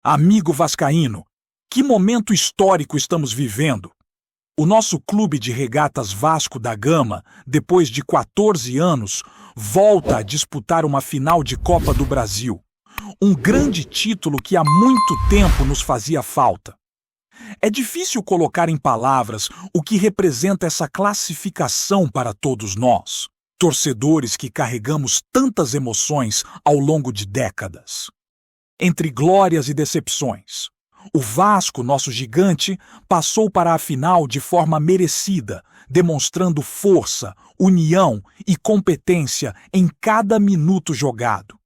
Amigo vascaíno, que momento histórico estamos vivendo! O nosso clube de regatas Vasco da Gama, depois de 14 anos, volta a disputar uma final de Copa do Brasil. Um grande título que há muito tempo nos fazia falta. É difícil colocar em palavras o que representa essa classificação para todos nós, torcedores que carregamos tantas emoções ao longo de décadas. Entre glórias e decepções, o Vasco, nosso gigante, passou para a final de forma merecida, demonstrando força, união e competência em cada minuto jogado.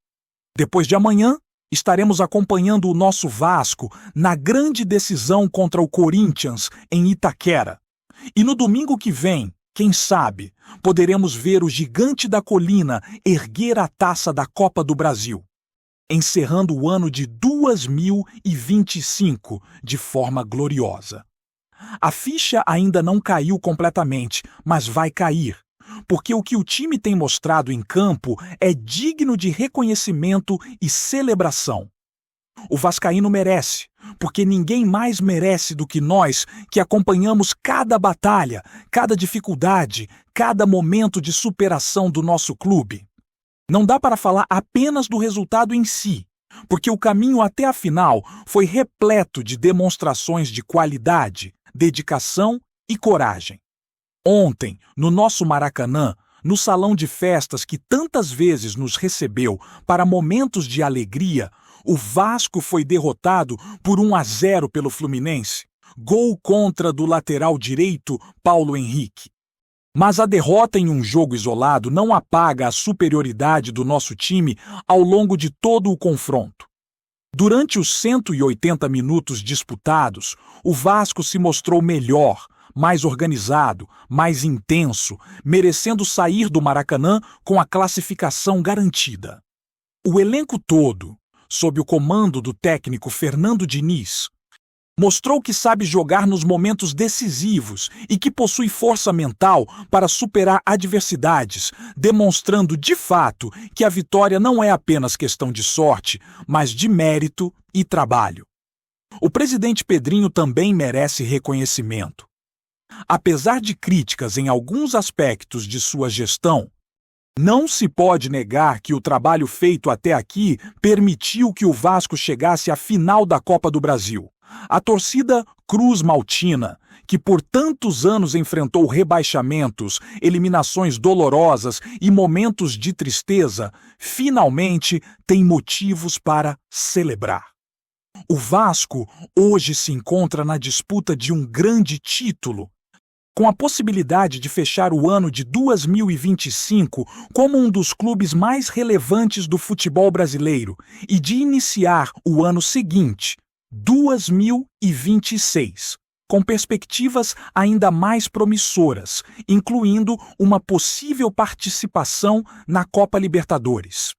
Depois de amanhã, estaremos acompanhando o nosso Vasco na grande decisão contra o Corinthians em Itaquera. E no domingo que vem, quem sabe, poderemos ver o gigante da colina erguer a taça da Copa do Brasil, encerrando o ano de 2025 de forma gloriosa. A ficha ainda não caiu completamente, mas vai cair, porque o que o time tem mostrado em campo é digno de reconhecimento e celebração. O vascaíno merece, porque ninguém mais merece do que nós que acompanhamos cada batalha, cada dificuldade, cada momento de superação do nosso clube. Não dá para falar apenas do resultado em si, porque o caminho até a final foi repleto de demonstrações de qualidade, dedicação e coragem. Ontem, no nosso Maracanã, no salão de festas que tantas vezes nos recebeu para momentos de alegria, o Vasco foi derrotado por 1-0 pelo Fluminense, gol contra do lateral direito Paulo Henrique. Mas a derrota em um jogo isolado não apaga a superioridade do nosso time ao longo de todo o confronto. Durante os 180 minutos disputados, o Vasco se mostrou melhor, mais organizado, mais intenso, merecendo sair do Maracanã com a classificação garantida. O elenco todo, sob o comando do técnico Fernando Diniz, mostrou que sabe jogar nos momentos decisivos e que possui força mental para superar adversidades, demonstrando de fato que a vitória não é apenas questão de sorte, mas de mérito e trabalho. O presidente Pedrinho também merece reconhecimento. Apesar de críticas em alguns aspectos de sua gestão, não se pode negar que o trabalho feito até aqui permitiu que o Vasco chegasse à final da Copa do Brasil. A torcida Cruz Maltina, que por tantos anos enfrentou rebaixamentos, eliminações dolorosas e momentos de tristeza, finalmente tem motivos para celebrar. O Vasco hoje se encontra na disputa de um grande título, com a possibilidade de fechar o ano de 2025 como um dos clubes mais relevantes do futebol brasileiro e de iniciar o ano seguinte, 2026, com perspectivas ainda mais promissoras, incluindo uma possível participação na Copa Libertadores.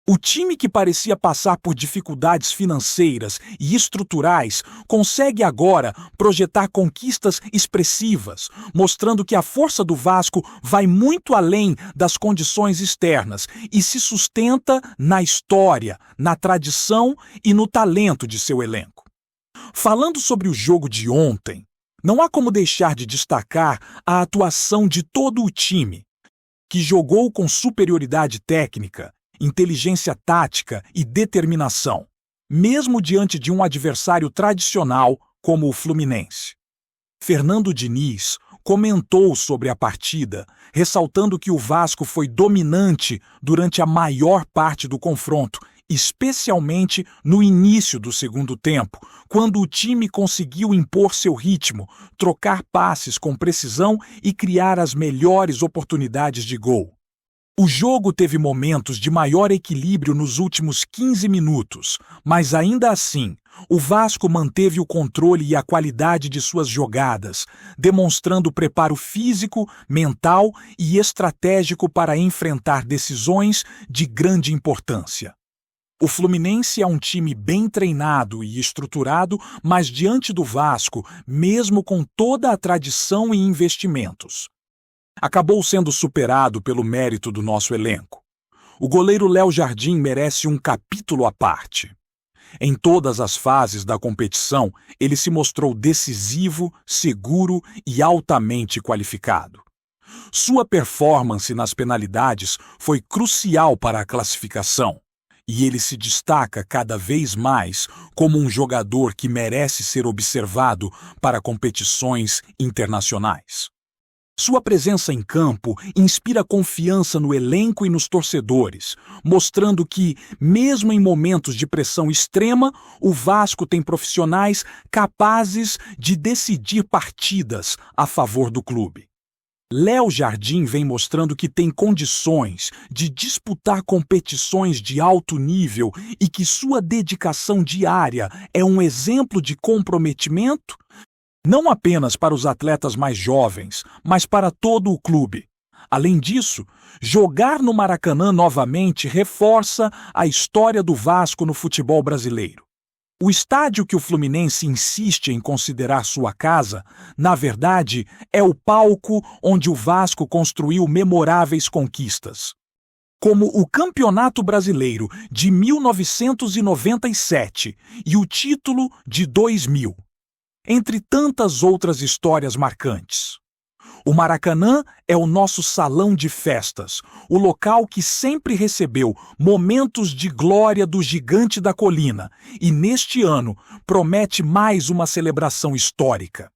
O time que parecia passar por dificuldades financeiras e estruturais consegue agora projetar conquistas expressivas, mostrando que a força do Vasco vai muito além das condições externas e se sustenta na história, na tradição e no talento de seu elenco. Falando sobre o jogo de ontem, não há como deixar de destacar a atuação de todo o time, que jogou com superioridade técnica, inteligência tática e determinação, mesmo diante de um adversário tradicional como o Fluminense. Fernando Diniz comentou sobre a partida, ressaltando que o Vasco foi dominante durante a maior parte do confronto, especialmente no início do segundo tempo, quando o time conseguiu impor seu ritmo, trocar passes com precisão e criar as melhores oportunidades de gol. O jogo teve momentos de maior equilíbrio nos últimos 15 minutos, mas ainda assim, o Vasco manteve o controle e a qualidade de suas jogadas, demonstrando preparo físico, mental e estratégico para enfrentar decisões de grande importância. O Fluminense é um time bem treinado e estruturado, mas diante do Vasco, mesmo com toda a tradição e investimentos, acabou sendo superado pelo mérito do nosso elenco. O goleiro Léo Jardim merece um capítulo à parte. Em todas as fases da competição, ele se mostrou decisivo, seguro e altamente qualificado. Sua performance nas penalidades foi crucial para a classificação, e ele se destaca cada vez mais como um jogador que merece ser observado para competições internacionais. Sua presença em campo inspira confiança no elenco e nos torcedores, mostrando que, mesmo em momentos de pressão extrema, o Vasco tem profissionais capazes de decidir partidas a favor do clube. Léo Jardim vem mostrando que tem condições de disputar competições de alto nível e que sua dedicação diária é um exemplo de comprometimento, não apenas para os atletas mais jovens, mas para todo o clube. Além disso, jogar no Maracanã novamente reforça a história do Vasco no futebol brasileiro. O estádio que o Fluminense insiste em considerar sua casa, na verdade, é o palco onde o Vasco construiu memoráveis conquistas, como o Campeonato Brasileiro de 1997 e o título de 2000. Entre tantas outras histórias marcantes. O Maracanã é o nosso salão de festas, o local que sempre recebeu momentos de glória do gigante da colina e, neste ano, promete mais uma celebração histórica.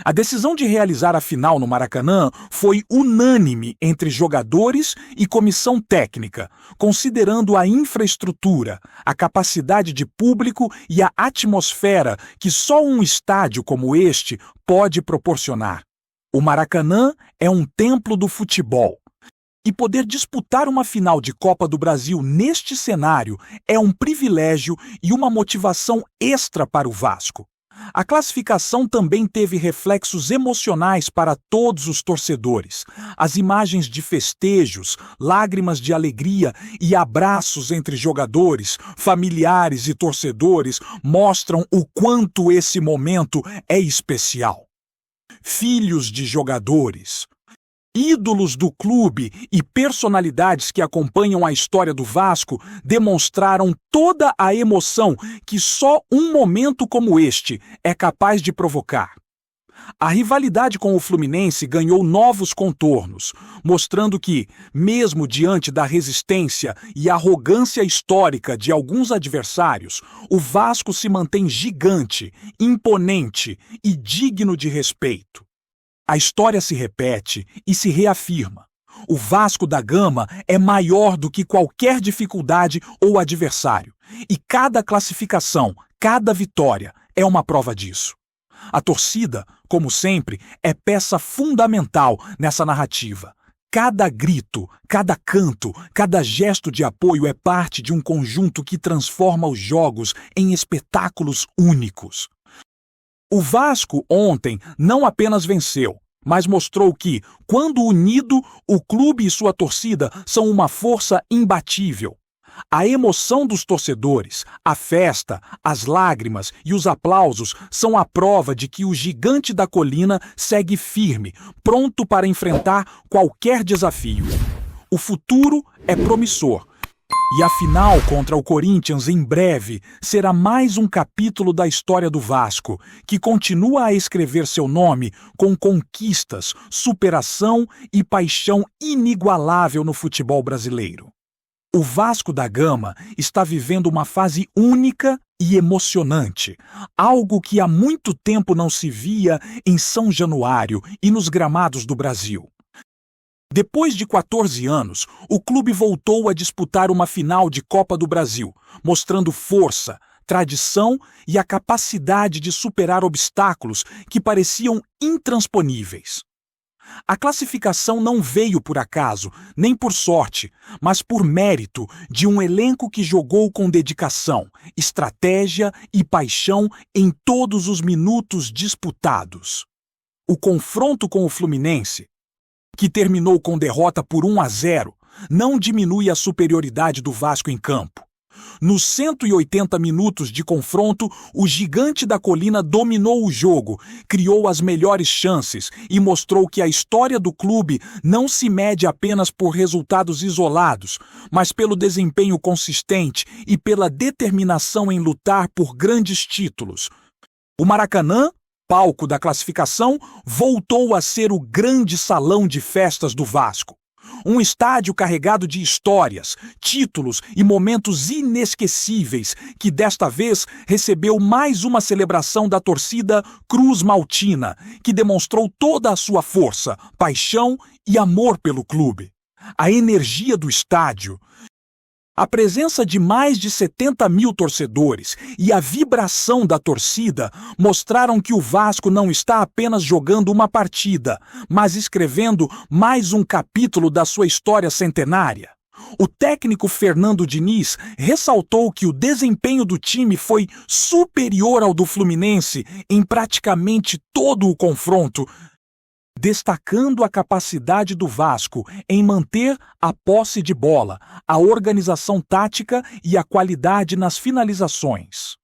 A decisão de realizar a final no Maracanã foi unânime entre jogadores e comissão técnica, considerando a infraestrutura, a capacidade de público e a atmosfera que só um estádio como este pode proporcionar. O Maracanã é um templo do futebol. E poder disputar uma final de Copa do Brasil neste cenário é um privilégio e uma motivação extra para o Vasco. A classificação também teve reflexos emocionais para todos os torcedores. As imagens de festejos, lágrimas de alegria e abraços entre jogadores, familiares e torcedores mostram o quanto esse momento é especial. Filhos de jogadores, ídolos do clube e personalidades que acompanham a história do Vasco demonstraram toda a emoção que só um momento como este é capaz de provocar. A rivalidade com o Fluminense ganhou novos contornos, mostrando que, mesmo diante da resistência e arrogância histórica de alguns adversários, o Vasco se mantém gigante, imponente e digno de respeito. A história se repete e se reafirma. O Vasco da Gama é maior do que qualquer dificuldade ou adversário. E cada classificação, cada vitória é uma prova disso. A torcida, como sempre, é peça fundamental nessa narrativa. Cada grito, cada canto, cada gesto de apoio é parte de um conjunto que transforma os jogos em espetáculos únicos. O Vasco ontem não apenas venceu, mas mostrou que, quando unido, o clube e sua torcida são uma força imbatível. A emoção dos torcedores, a festa, as lágrimas e os aplausos são a prova de que o gigante da colina segue firme, pronto para enfrentar qualquer desafio. O futuro é promissor. E a final contra o Corinthians em breve será mais um capítulo da história do Vasco, que continua a escrever seu nome com conquistas, superação e paixão inigualável no futebol brasileiro. O Vasco da Gama está vivendo uma fase única e emocionante, algo que há muito tempo não se via em São Januário e nos gramados do Brasil. Depois de 14 anos, o clube voltou a disputar uma final de Copa do Brasil, mostrando força, tradição e a capacidade de superar obstáculos que pareciam intransponíveis. A classificação não veio por acaso, nem por sorte, mas por mérito de um elenco que jogou com dedicação, estratégia e paixão em todos os minutos disputados. O confronto com o Fluminense, que terminou com derrota por 1-0, não diminui a superioridade do Vasco em campo. Nos 180 minutos de confronto, o gigante da colina dominou o jogo, criou as melhores chances e mostrou que a história do clube não se mede apenas por resultados isolados, mas pelo desempenho consistente e pela determinação em lutar por grandes títulos. O Maracanã, palco da classificação, voltou a ser o grande salão de festas do Vasco. Um estádio carregado de histórias, títulos e momentos inesquecíveis que desta vez recebeu mais uma celebração da torcida Cruz Maltina, que demonstrou toda a sua força, paixão e amor pelo clube. A energia do estádio, a presença de mais de 70 mil torcedores e a vibração da torcida mostraram que o Vasco não está apenas jogando uma partida, mas escrevendo mais um capítulo da sua história centenária. O técnico Fernando Diniz ressaltou que o desempenho do time foi superior ao do Fluminense em praticamente todo o confronto, destacando a capacidade do Vasco em manter a posse de bola, a organização tática e a qualidade nas finalizações.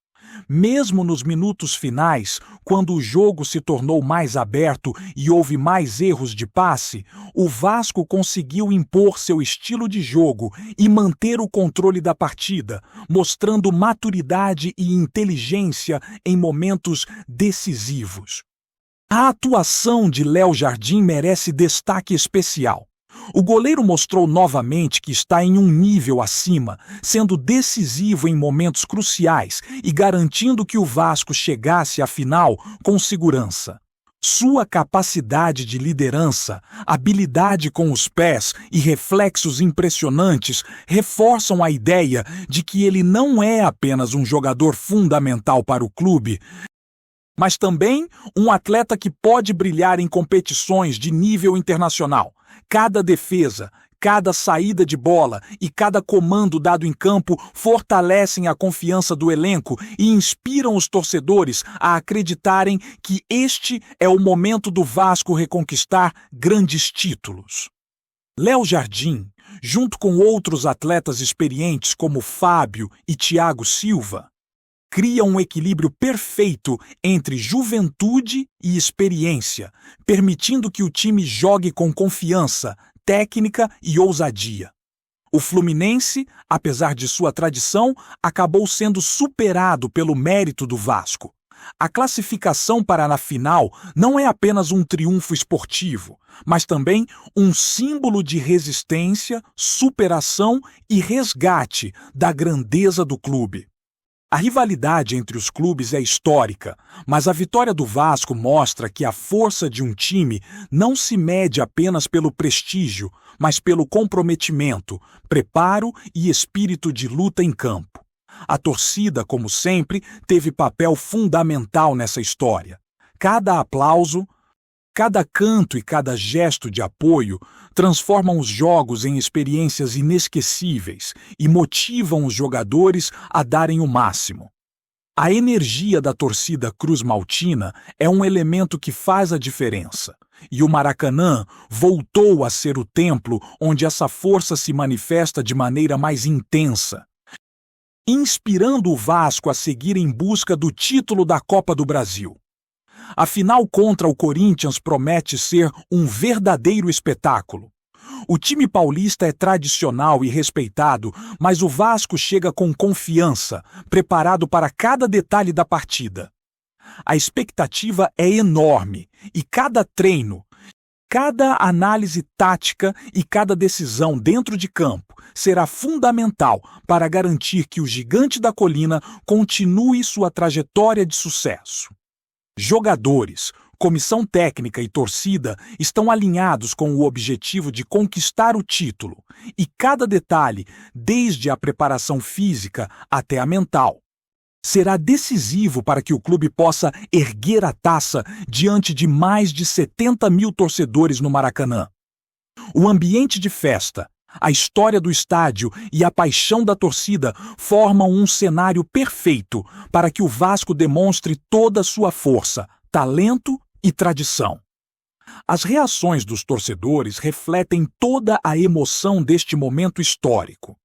Mesmo nos minutos finais, quando o jogo se tornou mais aberto e houve mais erros de passe, o Vasco conseguiu impor seu estilo de jogo e manter o controle da partida, mostrando maturidade e inteligência em momentos decisivos. A atuação de Léo Jardim merece destaque especial. O goleiro mostrou novamente que está em um nível acima, sendo decisivo em momentos cruciais e garantindo que o Vasco chegasse à final com segurança. Sua capacidade de liderança, habilidade com os pés e reflexos impressionantes reforçam a ideia de que ele não é apenas um jogador fundamental para o clube, mas também um atleta que pode brilhar em competições de nível internacional. Cada defesa, cada saída de bola e cada comando dado em campo fortalecem a confiança do elenco e inspiram os torcedores a acreditarem que este é o momento do Vasco reconquistar grandes títulos. Léo Jardim, junto com outros atletas experientes como Fábio e Thiago Silva, cria um equilíbrio perfeito entre juventude e experiência, permitindo que o time jogue com confiança, técnica e ousadia. O Fluminense, apesar de sua tradição, acabou sendo superado pelo mérito do Vasco. A classificação para a final não é apenas um triunfo esportivo, mas também um símbolo de resistência, superação e resgate da grandeza do clube. A rivalidade entre os clubes é histórica, mas a vitória do Vasco mostra que a força de um time não se mede apenas pelo prestígio, mas pelo comprometimento, preparo e espírito de luta em campo. A torcida, como sempre, teve papel fundamental nessa história. Cada aplauso, cada canto e cada gesto de apoio transformam os jogos em experiências inesquecíveis e motivam os jogadores a darem o máximo. A energia da torcida Cruz Maltina é um elemento que faz a diferença, e o Maracanã voltou a ser o templo onde essa força se manifesta de maneira mais intensa, inspirando o Vasco a seguir em busca do título da Copa do Brasil. A final contra o Corinthians promete ser um verdadeiro espetáculo. O time paulista é tradicional e respeitado, mas o Vasco chega com confiança, preparado para cada detalhe da partida. A expectativa é enorme e cada treino, cada análise tática e cada decisão dentro de campo será fundamental para garantir que o Gigante da Colina continue sua trajetória de sucesso. Jogadores, comissão técnica e torcida estão alinhados com o objetivo de conquistar o título, e cada detalhe, desde a preparação física até a mental, será decisivo para que o clube possa erguer a taça diante de mais de 70 mil torcedores no Maracanã. O ambiente de festa, a história do estádio e a paixão da torcida formam um cenário perfeito para que o Vasco demonstre toda a sua força, talento e tradição. As reações dos torcedores refletem toda a emoção deste momento histórico.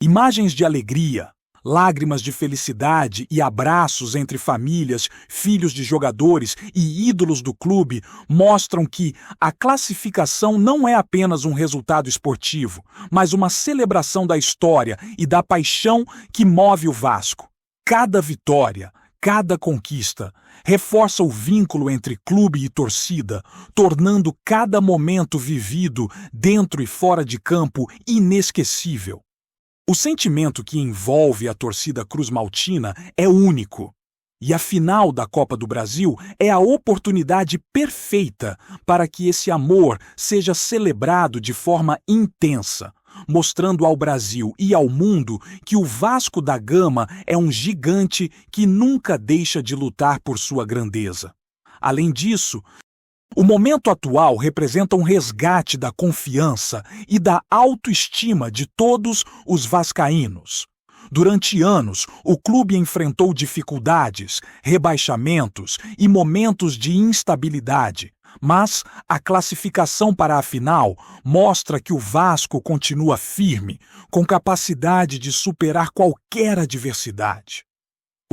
Imagens de alegria, Lágrimas de felicidade e abraços entre famílias, filhos de jogadores e ídolos do clube mostram que a classificação não é apenas um resultado esportivo, mas uma celebração da história e da paixão que move o Vasco. Cada vitória, cada conquista, reforça o vínculo entre clube e torcida, tornando cada momento vivido dentro e fora de campo inesquecível. O sentimento que envolve a torcida cruzmaltina é único. E a final da Copa do Brasil é a oportunidade perfeita para que esse amor seja celebrado de forma intensa, mostrando ao Brasil e ao mundo que o Vasco da Gama é um gigante que nunca deixa de lutar por sua grandeza. Além disso, o momento atual representa um resgate da confiança e da autoestima de todos os vascaínos. Durante anos, o clube enfrentou dificuldades, rebaixamentos e momentos de instabilidade, mas a classificação para a final mostra que o Vasco continua firme, com capacidade de superar qualquer adversidade.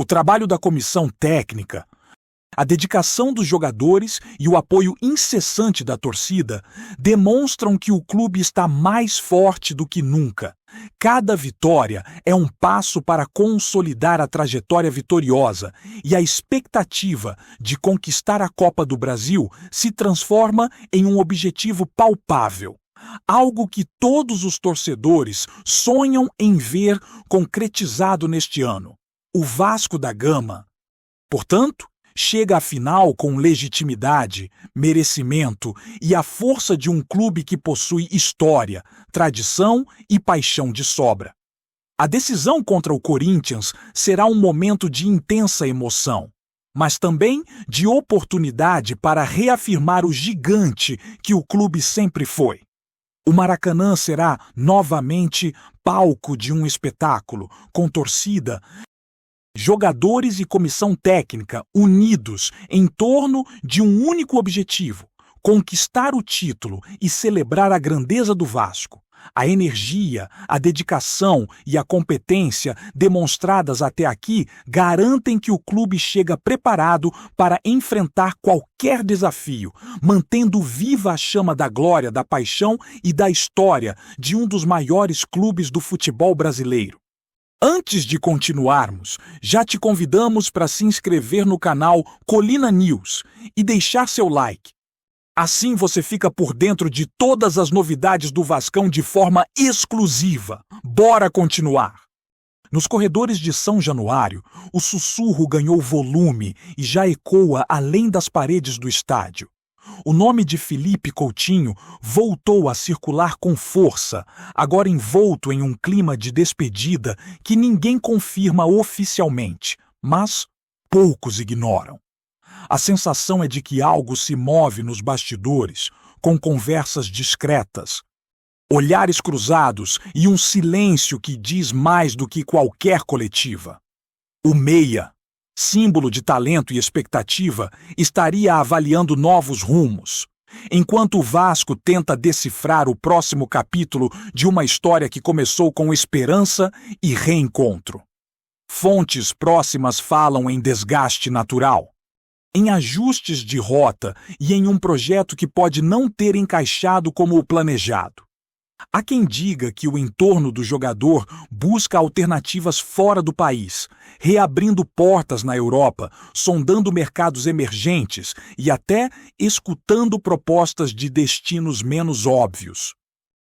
O trabalho da comissão técnica, a dedicação dos jogadores e o apoio incessante da torcida demonstram que o clube está mais forte do que nunca. Cada vitória é um passo para consolidar a trajetória vitoriosa e a expectativa de conquistar a Copa do Brasil se transforma em um objetivo palpável. Algo que todos os torcedores sonham em ver concretizado neste ano. O Vasco da Gama, portanto, chega à final com legitimidade, merecimento e a força de um clube que possui história, tradição e paixão de sobra. A decisão contra o Corinthians será um momento de intensa emoção, mas também de oportunidade para reafirmar o gigante que o clube sempre foi. O Maracanã será novamente palco de um espetáculo, com torcida, jogadores e comissão técnica unidos em torno de um único objetivo: conquistar o título e celebrar a grandeza do Vasco. A energia, a dedicação e a competência demonstradas até aqui garantem que o clube chega preparado para enfrentar qualquer desafio, mantendo viva a chama da glória, da paixão e da história de um dos maiores clubes do futebol brasileiro. Antes de continuarmos, já te convidamos para se inscrever no canal Colina News e deixar seu like. Assim você fica por dentro de todas as novidades do Vascão de forma exclusiva. Bora continuar! Nos corredores de São Januário, o sussurro ganhou volume e já ecoa além das paredes do estádio. O nome de Felipe Coutinho voltou a circular com força, agora envolto em um clima de despedida que ninguém confirma oficialmente, mas poucos ignoram. A sensação é de que algo se move nos bastidores, com conversas discretas, olhares cruzados e um silêncio que diz mais do que qualquer coletiva. O meia, símbolo de talento e expectativa, estaria avaliando novos rumos, enquanto o Vasco tenta decifrar o próximo capítulo de uma história que começou com esperança e reencontro. Fontes próximas falam em desgaste natural, em ajustes de rota e em um projeto que pode não ter encaixado como o planejado. Há quem diga que o entorno do jogador busca alternativas fora do país, reabrindo portas na Europa, sondando mercados emergentes e até escutando propostas de destinos menos óbvios.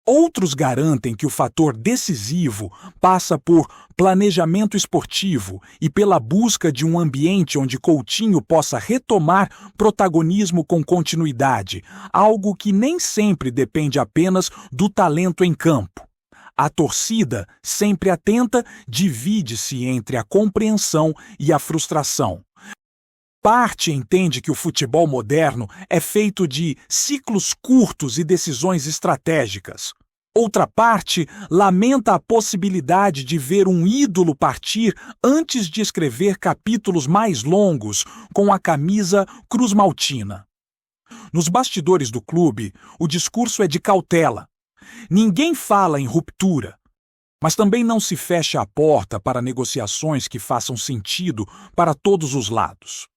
Outros garantem que o fator decisivo passa por planejamento esportivo e pela busca de um ambiente onde Coutinho possa retomar protagonismo com continuidade, algo que nem sempre depende apenas do talento em campo. A torcida, sempre atenta, divide-se entre a compreensão e a frustração. Parte entende que o futebol moderno é feito de ciclos curtos e decisões estratégicas. Outra parte lamenta a possibilidade de ver um ídolo partir antes de escrever capítulos mais longos com a camisa cruzmaltina. Nos bastidores do clube, o discurso é de cautela. Ninguém fala em ruptura. Mas também não se fecha a porta para negociações que façam sentido para todos os lados.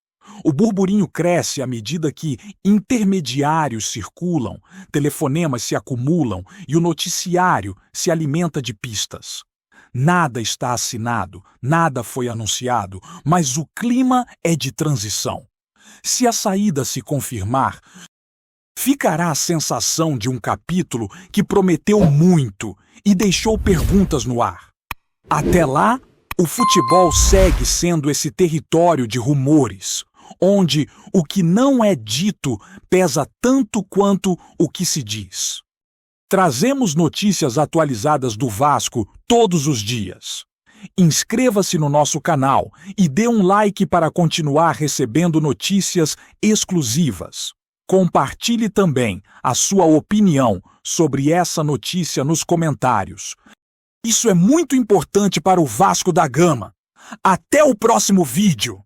O burburinho cresce à medida que intermediários circulam, telefonemas se acumulam e o noticiário se alimenta de pistas. Nada está assinado, nada foi anunciado, mas o clima é de transição. Se a saída se confirmar, ficará a sensação de um capítulo que prometeu muito e deixou perguntas no ar. Até lá, o futebol segue sendo esse território de rumores, onde o que não é dito pesa tanto quanto o que se diz. Trazemos notícias atualizadas do Vasco todos os dias. Inscreva-se no nosso canal e dê um like para continuar recebendo notícias exclusivas. Compartilhe também a sua opinião sobre essa notícia nos comentários. Isso é muito importante para o Vasco da Gama. Até o próximo vídeo!